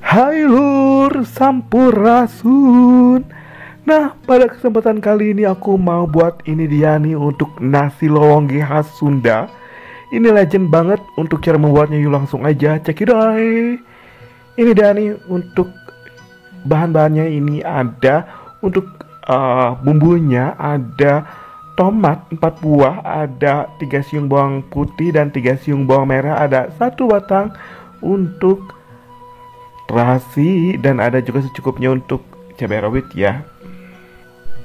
Hai lur, sampurasun. Nah, pada kesempatan kali ini aku mau buat ini dia nih untuk nasi lowongge khas Sunda. Ini legend banget. Untuk cara membuatnya yuk langsung aja cekidot. Ini dia nih untuk bahan-bahannya. Ini ada untuk bumbunya ada tomat 4 buah, ada 3 siung bawang putih dan 3 siung bawang merah, ada 1 batang untuk terasi, dan ada juga secukupnya untuk cabai rawit ya.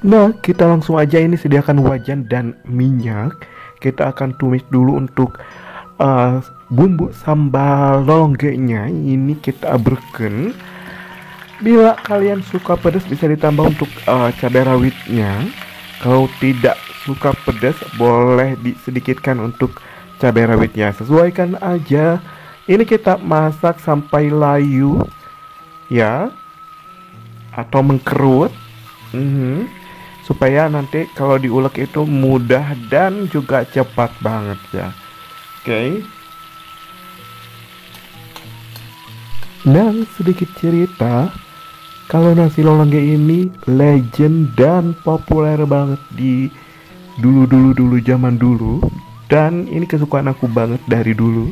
Nah, kita langsung aja ini sediakan wajan dan minyak. Kita akan tumis dulu untuk bumbu sambal longgenya. Ini kita abreken. Bila kalian suka pedas bisa ditambah untuk cabai rawitnya. Kalau tidak suka pedas boleh disedikitkan untuk cabai rawitnya. Sesuaikan aja. Ini kita masak sampai layu ya, atau mengkerut, supaya nanti kalau diulek itu mudah dan juga cepat banget ya. Oke. Dan sedikit cerita, kalau nasi lolongge ini legend dan populer banget di dulu zaman dulu, dan ini kesukaan aku banget dari dulu.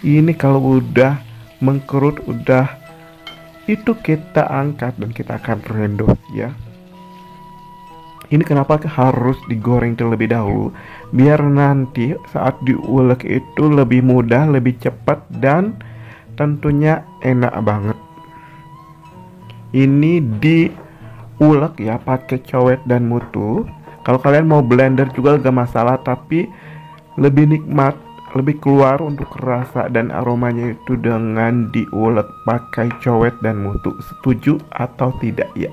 Ini kalau udah mengkerut, udah itu kita angkat dan kita akan rendam ya. Ini kenapa harus digoreng terlebih dahulu, biar nanti saat diulek itu lebih mudah, lebih cepat, dan tentunya enak banget. Ini diulek ya pakai cowet dan mutu. Kalau kalian mau blender juga gak masalah, tapi lebih nikmat, lebih keluar untuk rasa dan aromanya itu dengan diulek pakai cowet dan mutu. Setuju atau tidak ya?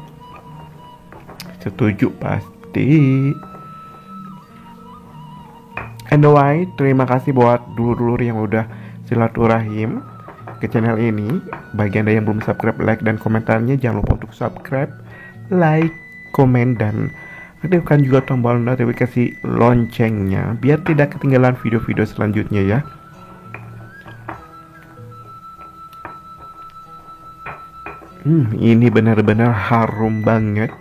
Setuju pasti. Anyway, terima kasih buat dulur-dulur yang udah silaturahim ke channel ini. Bagi anda yang belum subscribe, like dan komentarnya jangan lupa untuk subscribe, like, komen, dan aktifkan juga tombol notifikasi loncengnya biar tidak ketinggalan video-video selanjutnya ya. Ini benar-benar harum banget.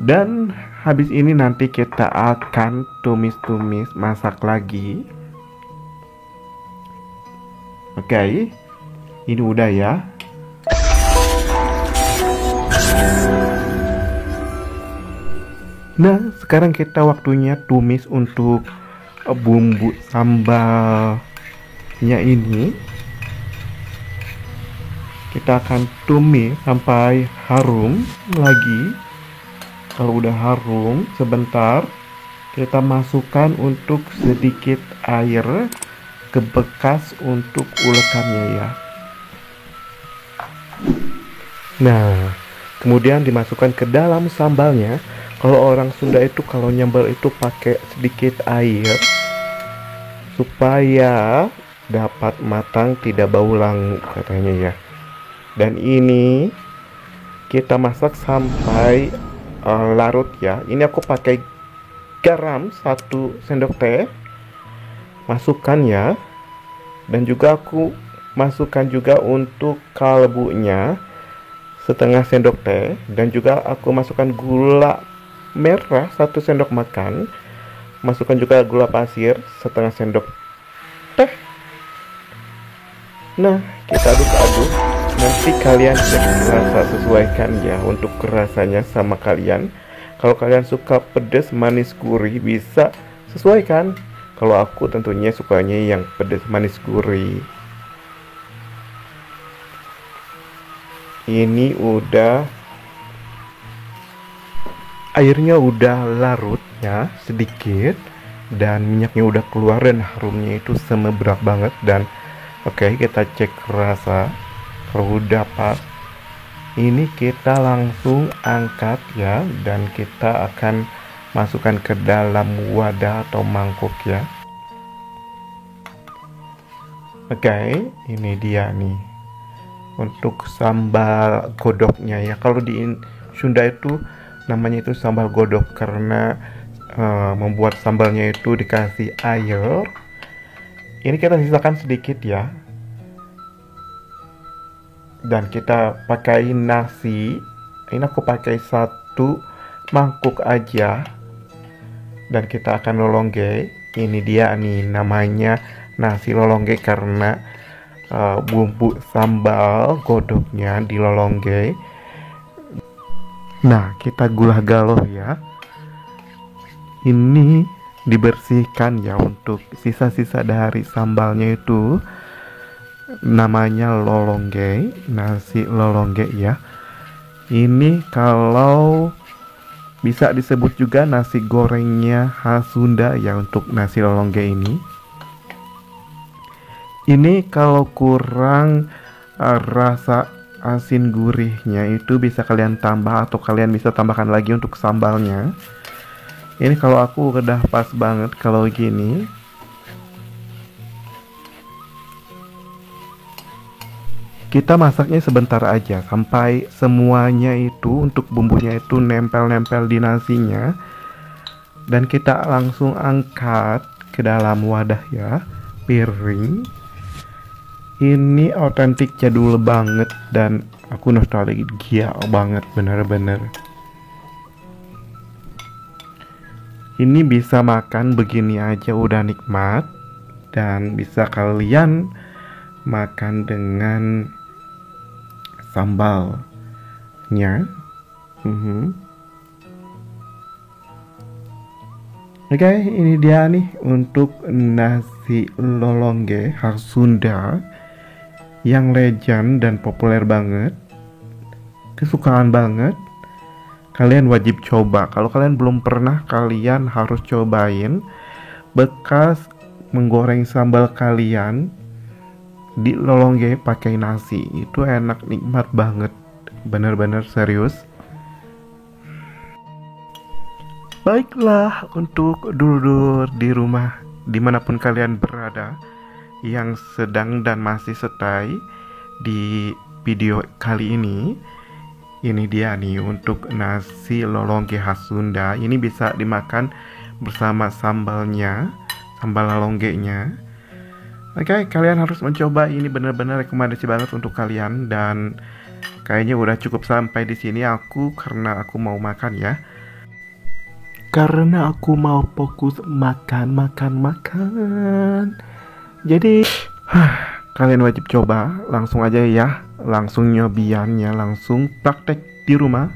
Dan habis ini nanti kita akan tumis-tumis, masak lagi. Oke, ini udah ya. Nah, sekarang kita waktunya tumis untuk bumbu sambalnya ini. Kita akan tumis sampai harum lagi. Kalau udah harum sebentar, kita masukkan untuk sedikit air ke bekas untuk ulekannya ya. Nah, kemudian dimasukkan ke dalam sambalnya. Kalau orang Sunda itu kalau nyambal itu pakai sedikit air supaya dapat matang, tidak bau langu katanya ya. Dan ini kita masak sampai larut ya. Ini aku pakai garam 1 sendok teh. Masukkan ya. Dan juga aku masukkan juga untuk kalbunya setengah sendok teh, dan juga aku masukkan gula merah 1 sendok makan, masukkan juga gula pasir setengah sendok teh. Nah, kita aduk-aduk. Nanti kalian cek rasa, sesuaikan ya untuk rasanya sama kalian. Kalau kalian suka pedas, manis, gurih bisa sesuaikan. Kalau aku tentunya sukanya yang pedas, manis, gurih. Ini udah, airnya udah larut ya sedikit, dan minyaknya udah keluar dan harumnya itu semerbak banget. Dan oke, kita cek rasa. Kalau udah pas, ini kita langsung angkat ya, dan kita akan masukkan ke dalam wadah atau mangkuk ya. Oke, ini dia nih untuk sambal godoknya ya. Kalau di Sunda itu namanya itu sambal godok karena membuat sambalnya itu dikasih air Ini kita sisakan sedikit ya. Dan kita pakai nasi. Ini aku pakai 1 mangkuk aja. Dan kita akan lolongge. Ini dia nih namanya nasi lolongge karena bumbu sambal godoknya di lolongge. Nah, kita gula galoh ya. Ini dibersihkan ya untuk sisa-sisa dari sambalnya itu. Namanya lolongge, nasi lolongge ya. Ini kalau bisa disebut juga nasi gorengnya khas Sunda ya untuk nasi lolongge ini. Ini kalau kurang rasa asin gurihnya itu bisa kalian tambah atau kalian bisa tambahkan lagi untuk sambalnya. Ini kalau aku udah pas banget kalau gini. Kita masaknya sebentar aja sampai semuanya itu untuk bumbunya itu nempel-nempel di nasinya. Dan kita langsung angkat ke dalam wadah ya, piring. Ini otentik jadul banget dan aku nostalgia banget bener-bener. Ini bisa makan begini aja udah nikmat. Dan bisa kalian makan dengan sambalnya. Oke, ini dia nih untuk nasi lolongge khas Sunda yang legend dan populer banget, kesukaan banget. Kalian wajib coba. Kalau kalian belum pernah, kalian harus cobain. Bekas menggoreng sambal kalian di lolongge pakai nasi itu enak, nikmat banget, bener-bener serius. Baiklah, untuk dulur di rumah dimanapun kalian berada yang sedang dan masih stay di video kali ini dia nih untuk nasi lolongge khas Sunda. Ini bisa dimakan bersama sambalnya, sambal lolonggenya. Oke, kalian harus mencoba. Ini benar-benar rekomendasi banget untuk kalian. Dan kayaknya udah cukup sampai di sini karena aku mau makan ya. Karena aku mau fokus makan. Jadi kalian wajib coba. Langsung aja ya, langsung nyobiannya, langsung praktek di rumah.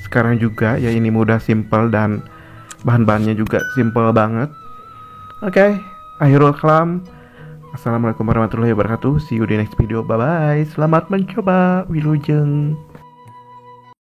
Sekarang juga ya, ini mudah, simple, dan bahan-bahannya juga simple banget. Oke, akhirul kalam. Assalamualaikum warahmatullahi wabarakatuh. See you di next video. Bye bye. Selamat mencoba. Wilujeng.